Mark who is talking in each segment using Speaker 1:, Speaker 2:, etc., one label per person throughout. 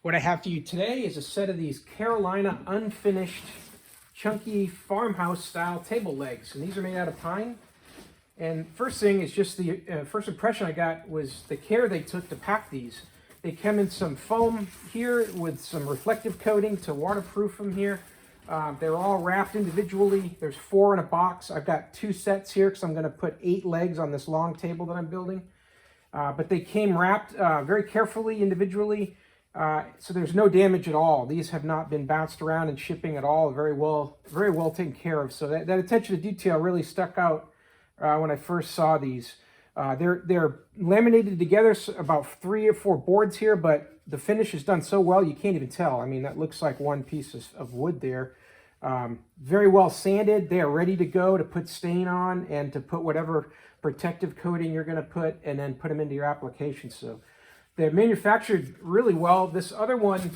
Speaker 1: What I have for you today is a set of these Carolina unfinished, chunky farmhouse style table legs. And these are made out of pine. And first thing is just the first impression I got was the care they took to pack these. They come in some foam here with some reflective coating to waterproof them here. They're all wrapped individually. There's 4 in a box. I've got 2 sets here because I'm going to put 8 legs on this long table that I'm building. But they came wrapped very carefully individually. So there's no damage at all. These have not been bounced around in shipping at all. Very well taken care of. So that attention to detail really stuck out when I first saw these. They're laminated together, about 3 or 4 boards here, but the finish is done so well you can't even tell. I mean, that looks like one piece of wood there. Very well sanded. They are ready to go to put stain on and to put whatever protective coating you're going to put, and then put them into your application. So they're manufactured really well. This other one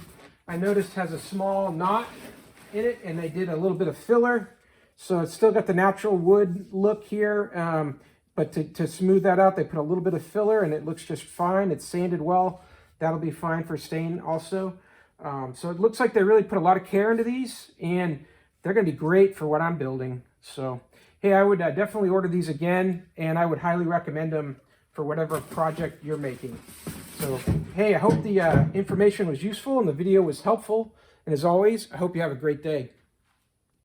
Speaker 1: I noticed has a small knot in it, and they did a little bit of filler. So it's still got the natural wood look here, but to smooth that out, they put a little bit of filler, and it looks just fine. It's sanded well. That'll be fine for stain also. So it looks like they really put a lot of care into these, and they're going to be great for what I'm building. So, hey, I would definitely order these again, and I would highly recommend them for whatever project you're making. So, hey, I hope the information was useful and the video was helpful. And as always, I hope you have a great day.